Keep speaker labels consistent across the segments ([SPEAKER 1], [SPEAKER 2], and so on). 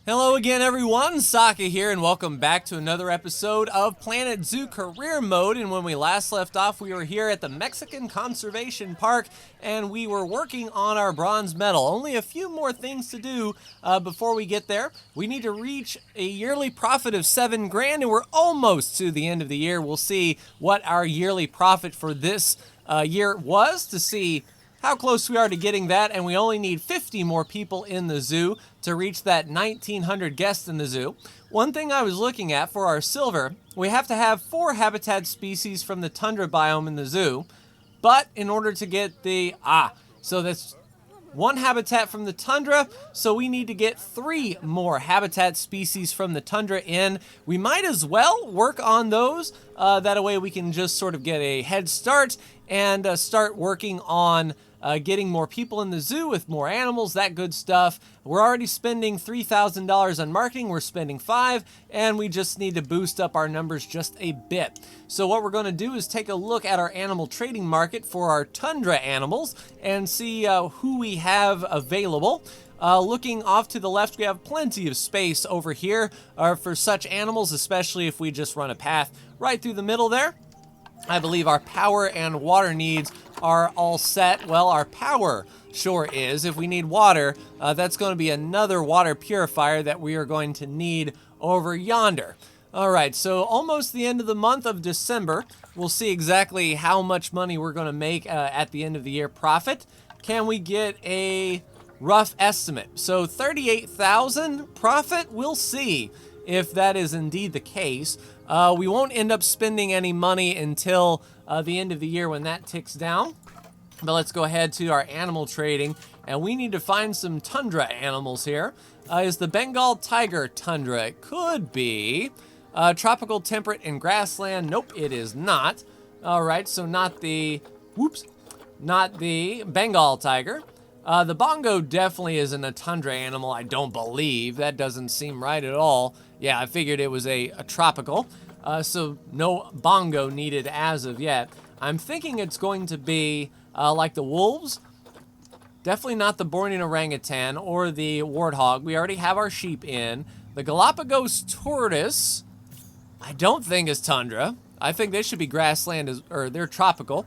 [SPEAKER 1] Hello again, everyone. Saka here, and welcome back to another episode of Planet Zoo Career Mode. And when we last left off, we were here at the Mexican Conservation Park, and we were working on our bronze medal. Only a few more things to do before we get there. We need to reach a yearly profit of $7 grand, and we're almost to the end of the year. We'll see what our yearly profit for this year was to see how close we are to getting that, and we only need 50 more people in the zoo to reach that 1,900 guests in the zoo. One thing I was looking at for our silver, we have to have 4 habitat species from the tundra biome in the zoo, but in order to get the, so that's 1 habitat from the tundra, so we need to get 3 more habitat species from the tundra in. We might as well work on those, that way we can just sort of get a head start and start working on getting more people in the zoo with more animals, that good stuff. We're already spending $3,000 on marketing. We're spending $5,000, and we just need to boost up our numbers just a bit. So what we're going to do is take a look at our animal trading market for our tundra animals and see who we have available. Looking off to the left, we have plenty of space over here for such animals, especially if we just run a path right through the middle there. I believe our power and water needs are all set. Well, our power sure is. If we need water, that's going to be another water purifier that we are going to need over yonder. All right, so almost the end of the month of December. We'll see exactly how much money we're going to make at the end of the year profit. Can we get a rough estimate? So 38,000 profit, we'll see if that is indeed the case. We won't end up spending any money until the end of the year when that ticks down. But let's go ahead to our animal trading, and we need to find some tundra animals here. Is the Bengal tiger tundra? It could be. Tropical, temperate, and grassland? Nope, it is not. All right, so not the Bengal tiger. The bongo definitely isn't a tundra animal, I don't believe. That doesn't seem right at all. Yeah, I figured it was a tropical. So no bongo needed as of yet. I'm thinking it's going to be like the wolves. Definitely not the Bornean orangutan or the warthog. We already have our sheep in. The Galapagos tortoise, I don't think is tundra. I think they should be grassland, or they're tropical.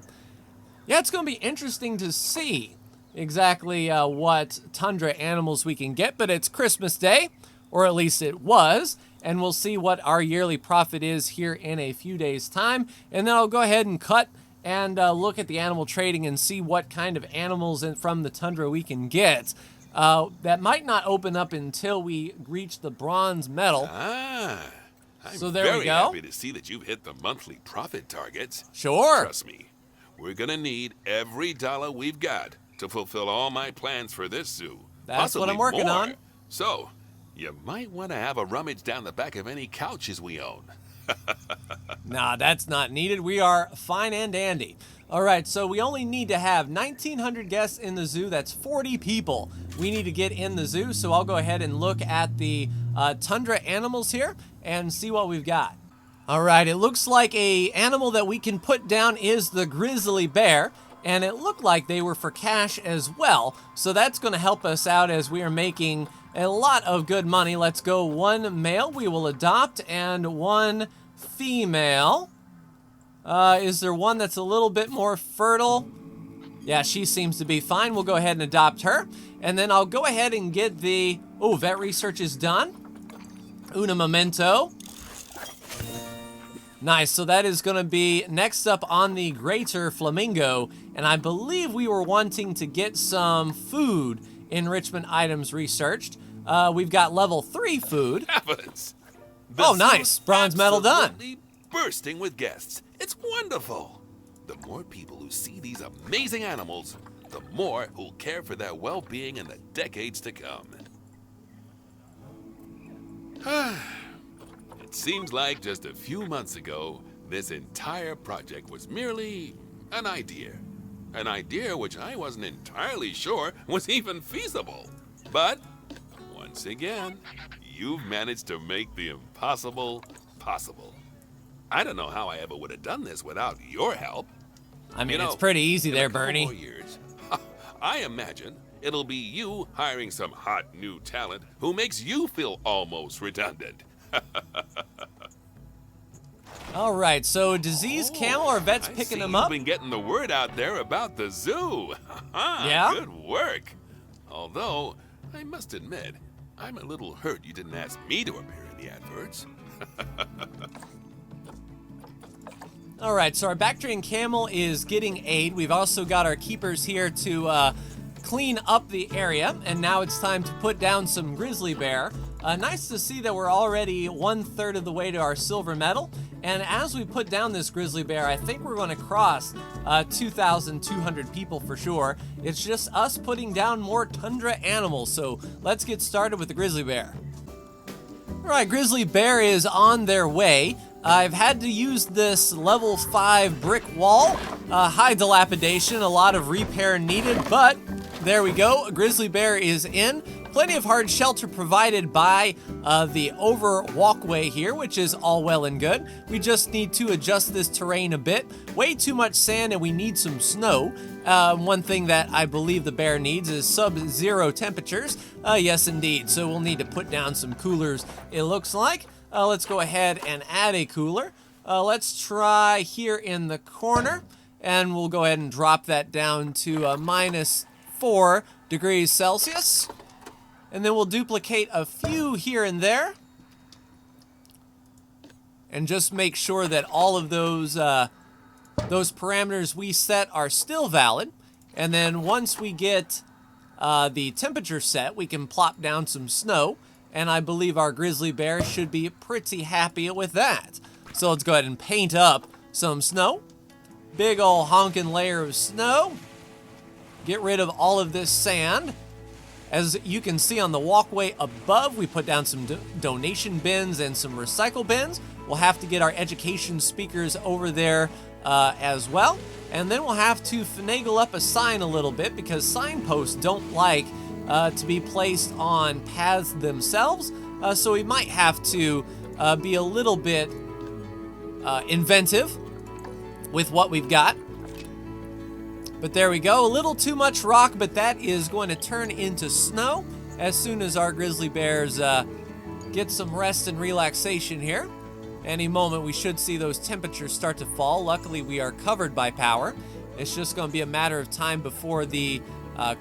[SPEAKER 1] Yeah, it's going to be interesting to see exactly what tundra animals we can get, but it's Christmas Day, or at least it was, and we'll see what our yearly profit is here in a few days' time, and then I'll go ahead and cut and look at the animal trading and see what kind of animals from the tundra we can get. That might not open up until we reach the bronze medal.
[SPEAKER 2] I'm
[SPEAKER 1] so there
[SPEAKER 2] very
[SPEAKER 1] we go.
[SPEAKER 2] happy to see that you've hit the monthly profit targets.
[SPEAKER 1] Sure.
[SPEAKER 2] Trust me, we're gonna need every dollar we've got to fulfill all my plans for this zoo.
[SPEAKER 1] That's what
[SPEAKER 2] Possibly
[SPEAKER 1] I'm working
[SPEAKER 2] more.
[SPEAKER 1] on.
[SPEAKER 2] So, you might want to have a rummage down the back of any couches we own.
[SPEAKER 1] Nah, that's not needed. We are fine and dandy. All right, so we only need to have 1,900 guests in the zoo. That's 40 people we need to get in the zoo. So I'll go ahead and look at the tundra animals here and see what we've got. All right, it looks like a animal that we can put down is the Grizzly Bear. And it looked like they were for cash as well. So that's going to help us out as we are making a lot of good money. Let's go 1 male we will adopt and 1 female. Is there one that's a little bit more fertile? Yeah, she seems to be fine. We'll go ahead and adopt her. And then I'll go ahead and get the... Oh, vet research is done. Una memento. Nice, so that is going to be next up on the greater flamingo, and I believe we were wanting to get some food enrichment items researched. We've got level 3 food.
[SPEAKER 2] Heavens!
[SPEAKER 1] Oh, nice. Bronze medal done.
[SPEAKER 2] Absolutely bursting with guests. It's wonderful. The more people who see these amazing animals, the more who'll care for their well-being in the decades to come. It seems like just a few months ago, this entire project was merely an idea. An idea which I wasn't entirely sure was even feasible. But, once again, you've managed to make the impossible possible. I don't know how I ever would have done this without your help.
[SPEAKER 1] I mean, it's pretty easy there, Bernie.
[SPEAKER 2] More years, I imagine it'll be you hiring some hot new talent who makes you feel almost redundant.
[SPEAKER 1] All right, so disease camel, our vet's picking them up.
[SPEAKER 2] You've been getting the word out there about the zoo.
[SPEAKER 1] Yeah?
[SPEAKER 2] Good work. Although, I must admit, I'm a little hurt you didn't ask me to appear in the adverts.
[SPEAKER 1] All right, so our backdrain camel is getting aid. We've also got our keepers here to clean up the area, and now it's time to put down some grizzly bear. Nice to see that we're already 1/3 of the way to our silver medal, and as we put down this grizzly bear, I think we're going to cross 2,200 people for sure. It's just us putting down more Tundra Animals, so let's get started with the grizzly bear. All right, grizzly bear is on their way. I've had to use this level 5 brick wall. High dilapidation, a lot of repair needed, but there we go. Grizzly bear is in. Plenty of hard shelter provided by the over walkway here, which is all well and good. We just need to adjust this terrain a bit. Way too much sand and we need some snow. One thing that I believe the bear needs is sub-zero temperatures. Yes, indeed. So we'll need to put down some coolers, it looks like. Let's go ahead and add a cooler. Let's try here in the corner, and we'll go ahead and drop that down to -4 degrees Celsius. And then we'll duplicate a few here and there. And just make sure that all of those parameters we set are still valid. And then once we get the temperature set, we can plop down some snow. And I believe our grizzly bear should be pretty happy with that. So let's go ahead and paint up some snow. Big ol' honkin' layer of snow. Get rid of all of this sand. As you can see on the walkway above, we put down some donation bins and some recycle bins. We'll have to get our education speakers over there as well. And then we'll have to finagle up a sign a little bit because signposts don't like to be placed on paths themselves. So we might have to be a little bit inventive with what we've got. But there we go, a little too much rock, but that is going to turn into snow as soon as our grizzly bears get some rest and relaxation here. Any moment we should see those temperatures start to fall. Luckily we are covered by power. It's just going to be a matter of time before the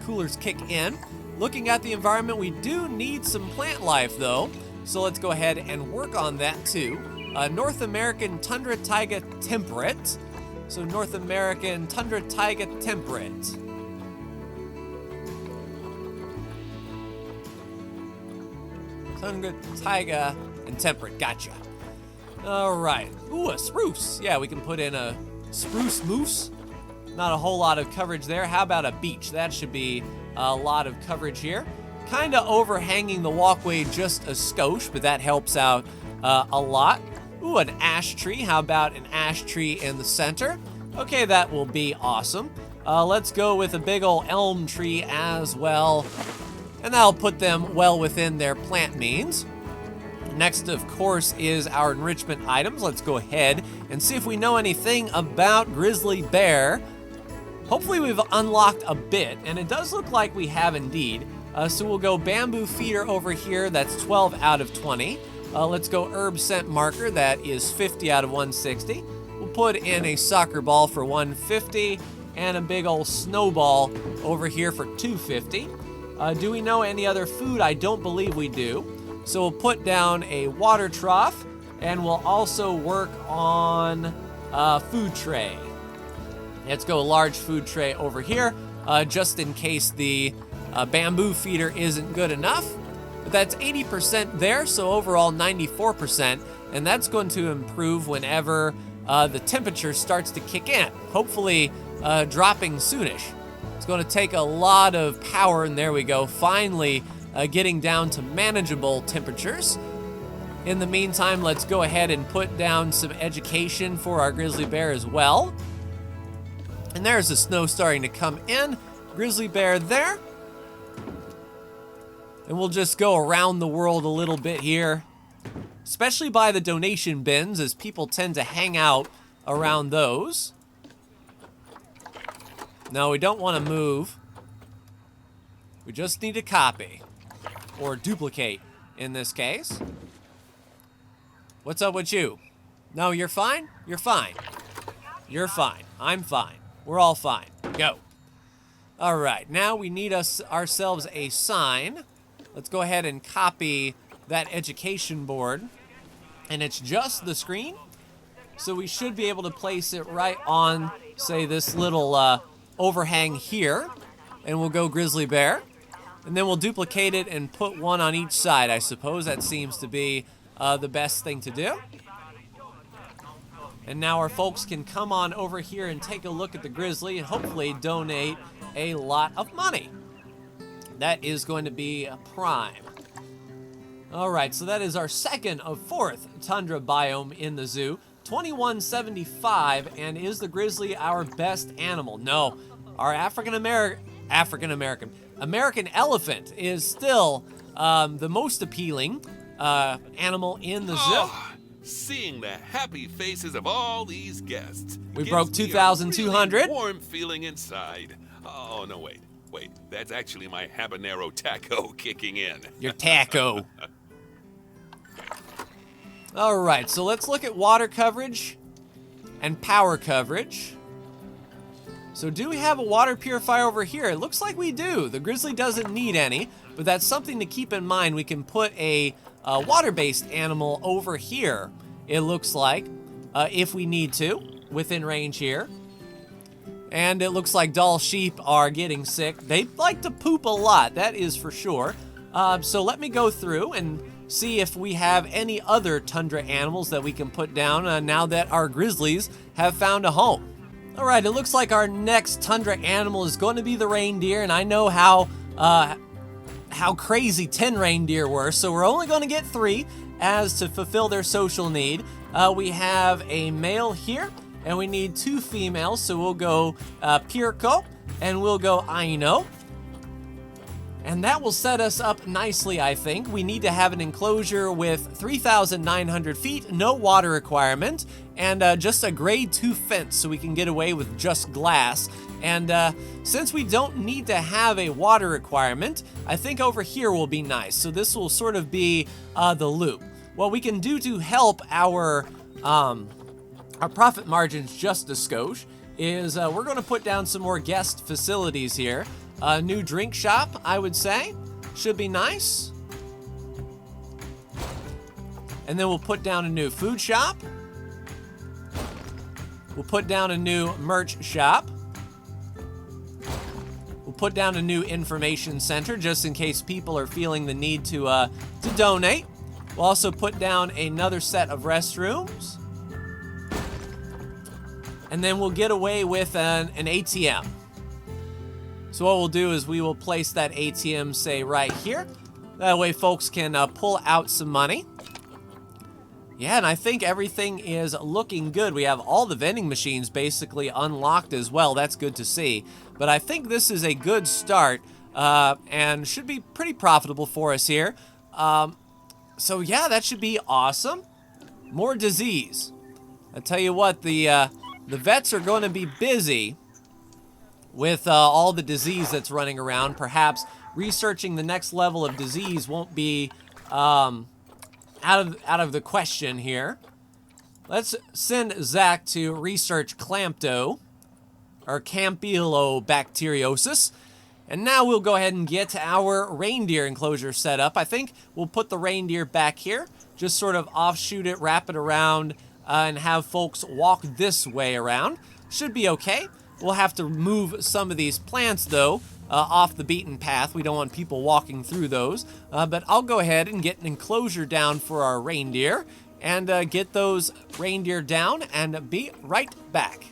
[SPEAKER 1] coolers kick in. Looking at the environment, we do need some plant life though, so let's go ahead and work on that too. North American Tundra Taiga Temperate. So North American Tundra Taiga Temperate. Tundra Taiga and Temperate, gotcha. All right, ooh, a spruce. Yeah, we can put in a spruce moose. Not a whole lot of coverage there. How about a beech? That should be a lot of coverage here. Kind of overhanging the walkway just a skosh, but that helps out a lot. Ooh, an ash tree. How about an ash tree in the center? Okay, that will be awesome. Let's go with a big old elm tree as well. And that'll put them well within their plant means. Next, of course, is our enrichment items. Let's go ahead and see if we know anything about grizzly bear. Hopefully we've unlocked a bit, and it does look like we have indeed. So we'll go bamboo feeder over here. That's 12 out of 20. Let's go herb scent marker. That is 50 out of 160. We'll put in a soccer ball for 150 and a big old snowball over here for 250. Do we know any other food? I don't believe we do. So we'll put down a water trough, and we'll also work on a food tray. Let's go large food tray over here, just in case the bamboo feeder isn't good enough. But that's 80% there, so overall 94%, and that's going to improve whenever the temperature starts to kick in, hopefully dropping soonish. It's going to take a lot of power, and there we go, finally getting down to manageable temperatures. In the meantime, let's go ahead and put down some education for our grizzly bear as well. And there's the snow starting to come in. Grizzly bear there. And we'll just go around the world a little bit here, especially by the donation bins, as people tend to hang out around those. No, we don't want to move. We just need to copy. Or duplicate, in this case. What's up with you? No, you're fine? You're fine. You're fine. I'm fine. We're all fine. Go. All right, now we need ourselves a sign. Let's go ahead and copy that education board. And it's just the screen. So we should be able to place it right on, say, this little overhang here. And we'll go Grizzly Bear. And then we'll duplicate it and put one on each side, I suppose. That seems to be the best thing to do. And now our folks can come on over here and take a look at the Grizzly and hopefully donate a lot of money. That is going to be a prime. All right, so that is our second of fourth tundra biome in the zoo. 2175, and is the Grizzly our best animal? No, our American elephant is still the most appealing animal in the zoo.
[SPEAKER 2] Oh, seeing the happy faces of all these guests.
[SPEAKER 1] We broke 2,200.
[SPEAKER 2] Really warm feeling inside. Oh, no, wait. That's actually my habanero taco kicking in.
[SPEAKER 1] Your taco. All right, so let's look at water coverage and power coverage. So do we have a water purifier over here? It looks like we do. The Grizzly doesn't need any, but that's something to keep in mind. We can put a water-based animal over here, it looks like, if we need to, within range here. And it looks like doll sheep are getting sick. They like to poop a lot, that is for sure. So let me go through and see if we have any other tundra animals that we can put down now that our Grizzlies have found a home. All right, it looks like our next tundra animal is going to be the reindeer, and I know how crazy 10 reindeer were, so we're only going to get 3 as to fulfill their social need. We have a male here, and we need 2 females, so we'll go Pirko, and we'll go Aino. And that will set us up nicely, I think. We need to have an enclosure with 3,900 feet, no water requirement, and just a grade 2 fence so we can get away with just glass. And since we don't need to have a water requirement, I think over here will be nice. So this will sort of be the loop. What we can do to help our profit margins just a skosh is we're going to put down some more guest facilities here. A new drink shop, I would say, should be nice. And then we'll put down a new food shop. We'll put down a new merch shop. We'll put down a new information center just in case people are feeling the need to donate. We'll also put down another set of restrooms. And then we'll get away with an ATM. So what we'll do is we will place that ATM, say, right here. That way folks can pull out some money. Yeah, and I think everything is looking good. We have all the vending machines basically unlocked as well. That's good to see. But I think this is a good start and should be pretty profitable for us here. So yeah, that should be awesome. More disease. I tell you what, the vets are going to be busy with all the disease that's running around. Perhaps researching the next level of disease won't be out of the question here. Let's send Zach to research Clampto, or Campylobacteriosis. And now we'll go ahead and get our reindeer enclosure set up. I think we'll put the reindeer back here, just sort of offshoot it, wrap it around, and have folks walk this way around. Should be okay. We'll have to move some of these plants, though, off the beaten path. We don't want people walking through those. But I'll go ahead and get an enclosure down for our reindeer and get those reindeer down and be right back.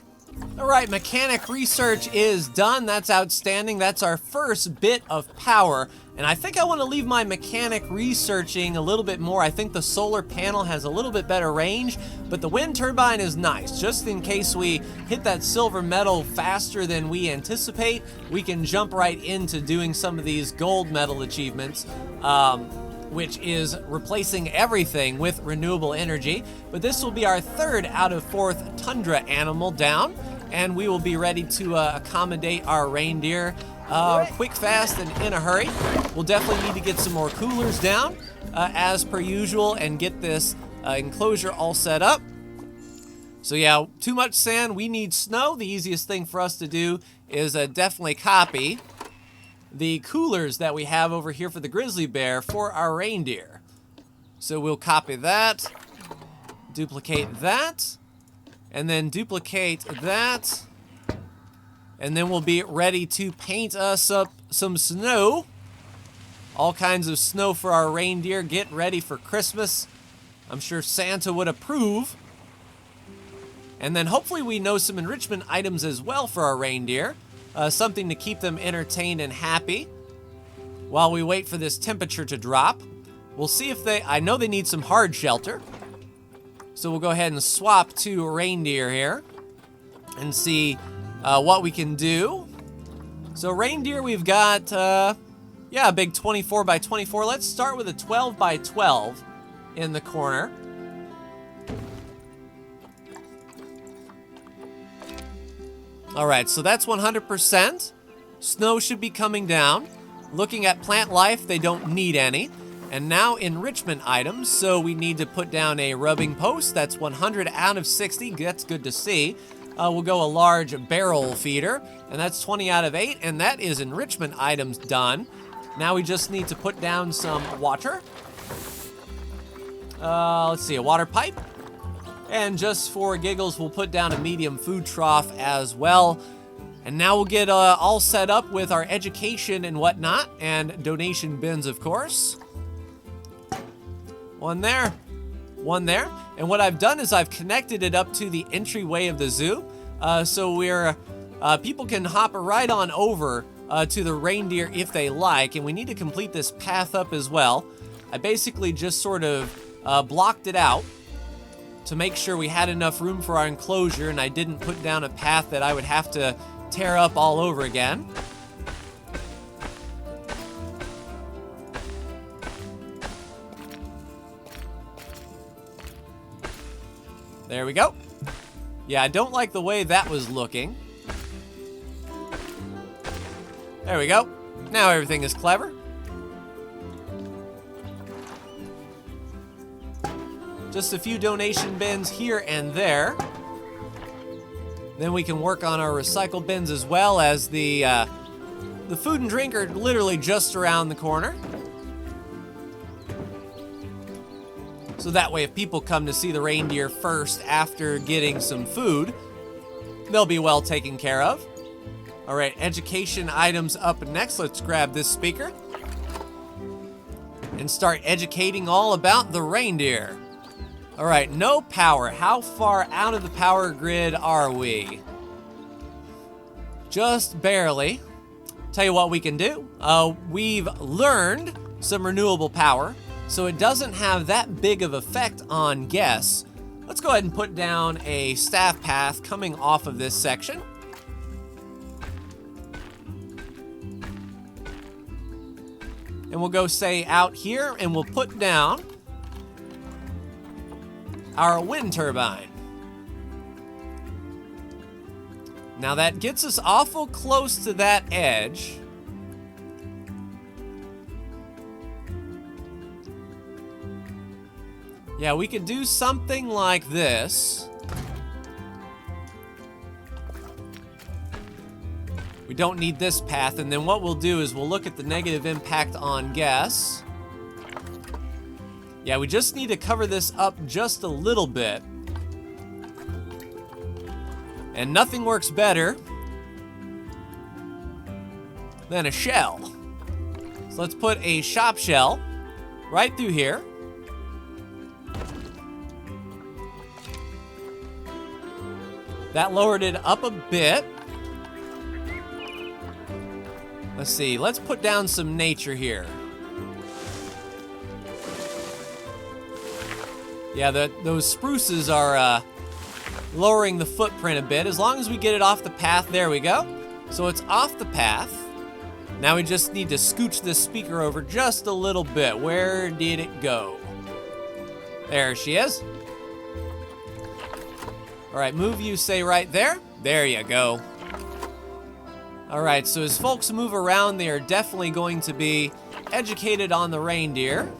[SPEAKER 1] All right, mechanic research is done. That's outstanding. That's our first bit of power. And I think I want to leave my mechanic researching a little bit more. I think the solar panel has a little bit better range, but the wind turbine is nice. Just in case we hit that silver medal faster than we anticipate, we can jump right into doing some of these gold medal achievements, which is replacing everything with renewable energy. But this will be our third out of fourth tundra animal down, and we will be ready to accommodate our reindeer quick, fast, and in a hurry. We'll definitely need to get some more coolers down as per usual and get this enclosure all set up. So yeah, too much sand, we need snow. The easiest thing for us to do is definitely copy the coolers that we have over here for the Grizzly Bear for our reindeer. So we'll copy that, duplicate that, and then duplicate that, and then we'll be ready to paint us up some snow. All kinds of snow for our reindeer. Get ready for Christmas. I'm sure Santa would approve. And then hopefully we know some enrichment items as well for our reindeer. Something to keep them entertained and happy while we wait for this temperature to drop. We'll see if I know they need some hard shelter. So we'll go ahead and swap to reindeer here and see what we can do. So reindeer, we've got, yeah, a big 24 by 24. Let's start with a 12 by 12 in the corner. All right, so that's 100%. Snow should be coming down. Looking at plant life, they don't need any. And now enrichment items, so we need to put down a rubbing post. That's 100 out of 60, that's good to see. We'll go a large barrel feeder, and that's 20 out of 8, and that is enrichment items done. Now we just need to put down some water. Let's see, a water pipe. And just for giggles, we'll put down a medium food trough as well. And now we'll get all set up with our education and whatnot, and donation bins, of course. One there, one there. And what I've done is I've connected it up to the entryway of the zoo. So people can hop right on over to the reindeer if they like. And we need to complete this path up as well. I basically just sort of blocked it out to make sure we had enough room for our enclosure, and I didn't put down a path that I would have to tear up all over again. There we go. Yeah, I don't like the way that was looking. There we go. Now everything is clever. Just a few donation bins here and there. Then we can work on our recycle bins as well, as the food and drink are literally just around the corner. So that way if people come to see the reindeer first after getting some food, they'll be well taken care of. All right, education items up next. Let's grab this speaker and start educating all about the reindeer. All right, no power. How far out of the power grid are we? Just barely. Tell you what we can do. We've learned some renewable power, so it doesn't have that big of effect on guests. Let's go ahead and put down a staff path coming off of this section. And we'll go say out here, and we'll put down our wind turbine. Now that gets us awful close to that edge. Yeah, we could do something like this. We don't need this path, and then what we'll do is we'll look at the negative impact on guests. Yeah, we just need to cover this up just a little bit. And nothing works better than a shell. So let's put a shop shell right through here. That lowered it up a bit. Let's see, let's put down some nature here. Yeah, those spruces are lowering the footprint a bit. As long as we get it off the path, there we go. So it's off the path. Now we just need to scooch this speaker over just a little bit. Where did it go? There she is. All right, move you, say right there. There you go. All right, so as folks move around, they are definitely going to be educated on the reindeer.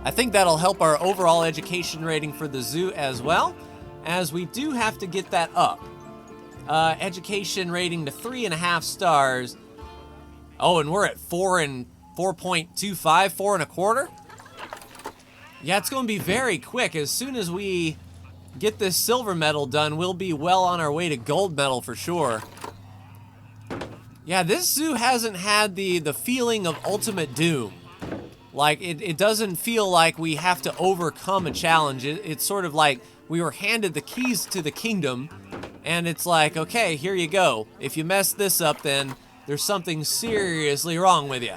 [SPEAKER 1] I think that'll help our overall education rating for the zoo as well, as we do have to get that up. Education rating to 3.5 stars. Oh, and we're at 4.25, 4.25. Yeah, it's going to be very quick. As soon as we get this silver medal done, we'll be well on our way to gold medal for sure. Yeah, this zoo hasn't had the feeling of ultimate doom. Like, it doesn't feel like we have to overcome a challenge. It's sort of like we were handed the keys to the kingdom, and it's like, okay, here you go. If you mess this up, then there's something seriously wrong with you.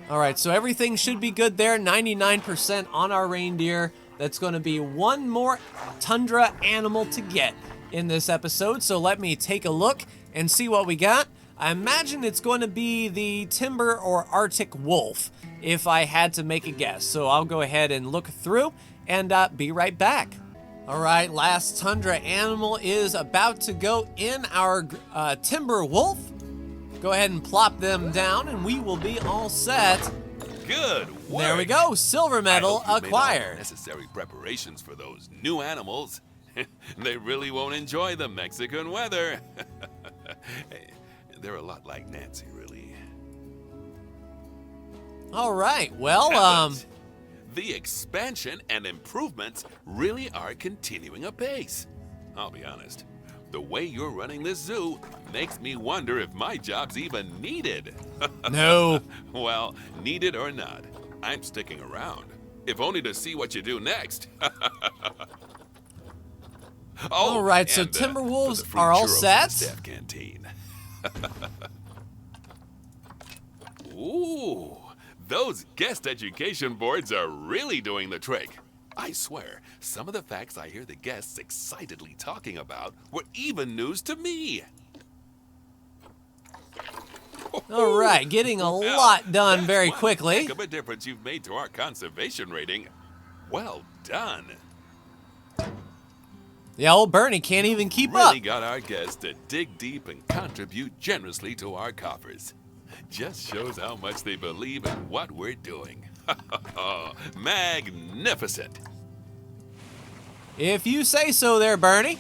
[SPEAKER 1] All right, so everything should be good there. 99% on our reindeer. That's going to be one more Tundra animal to get in this episode. So let me take a look and see what we got. I imagine it's going to be the timber or Arctic wolf if I had to make a guess. So I'll go ahead and look through and be right back. All right, last Tundra animal is about to go in our timber wolf. Go ahead and plop them down and we will be all set.
[SPEAKER 2] Good work.
[SPEAKER 1] There we go, silver medal
[SPEAKER 2] I hope you made all
[SPEAKER 1] acquired.
[SPEAKER 2] the necessary preparations for those new animals. They really won't enjoy the Mexican weather. They're a lot like Nancy, really.
[SPEAKER 1] All right, well,
[SPEAKER 2] But the expansion and improvements really are continuing apace. I'll be honest, the way you're running this zoo makes me wonder if my job's even needed.
[SPEAKER 1] No.
[SPEAKER 2] Well, needed or not, I'm sticking around, if only to see what you do next.
[SPEAKER 1] All right, so
[SPEAKER 2] and,
[SPEAKER 1] Timberwolves
[SPEAKER 2] for the free
[SPEAKER 1] are all
[SPEAKER 2] churros in
[SPEAKER 1] set.
[SPEAKER 2] the staff canteen. Ooh, those guest education boards are really doing the trick. I swear, some of the facts I hear the guests excitedly talking about were even news to me.
[SPEAKER 1] All right, getting a
[SPEAKER 2] Well,
[SPEAKER 1] lot done
[SPEAKER 2] that's
[SPEAKER 1] very
[SPEAKER 2] one
[SPEAKER 1] quickly.
[SPEAKER 2] heck of a difference you've made to our conservation rating. Well done.
[SPEAKER 1] Yeah, old Bernie can't even keep up.
[SPEAKER 2] Really got our guests to dig deep and contribute generously to our coffers. Just shows how much they believe in what we're doing. Magnificent.
[SPEAKER 1] If you say so there, Bernie.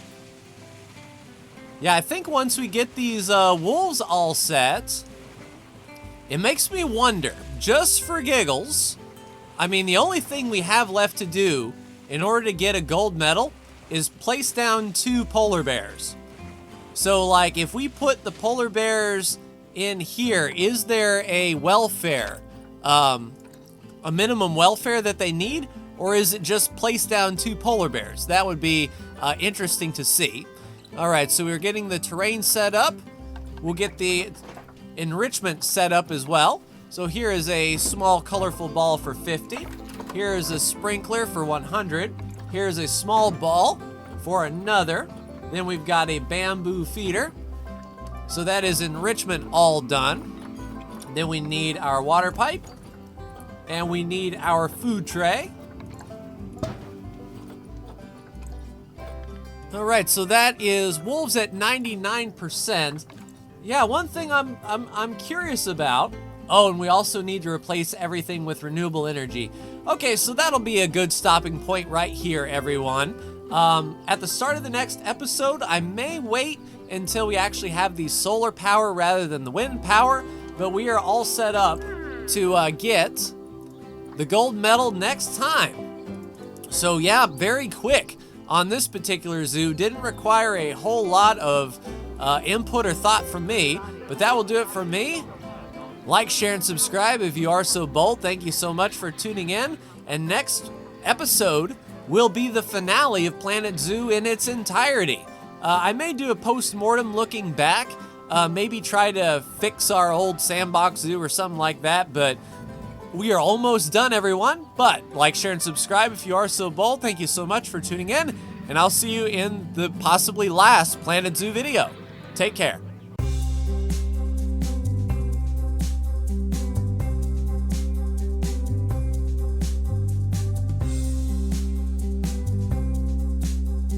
[SPEAKER 1] Yeah, I think once we get these wolves all set, it makes me wonder, just for giggles, I mean, the only thing we have left to do in order to get a gold medal is place down 2 polar bears. So, like, if we put the polar bears in here, is there a welfare, a minimum welfare that they need? Or is it just place down 2 polar bears? That would be interesting to see. All right, so we're getting the terrain set up. We'll get the enrichment set up as well. So here is a small colorful ball for 50. Here is a sprinkler for 100. Here's a small ball for another. Then we've got a bamboo feeder. So that is enrichment all done. Then we need our water pipe. And we need our food tray. All right, so that is wolves at 99%. Yeah, one thing I'm curious about. Oh, and we also need to replace everything with renewable energy. Okay, so that'll be a good stopping point right here, everyone. At the start of the next episode, I may wait until we actually have the solar power rather than the wind power, but we are all set up to get the gold medal next time. So yeah, very quick on this particular zoo. Didn't require a whole lot of input or thought from me, but that will do it for me. Like, share, and subscribe if you are so bold. Thank you so much for tuning in. And next episode will be the finale of Planet Zoo in its entirety. I may do a post-mortem looking back, maybe try to fix our old sandbox zoo or something like that, but we are almost done, everyone. But like, share, and subscribe if you are so bold. Thank you so much for tuning in, and I'll see you in the possibly last Planet Zoo video. Take care.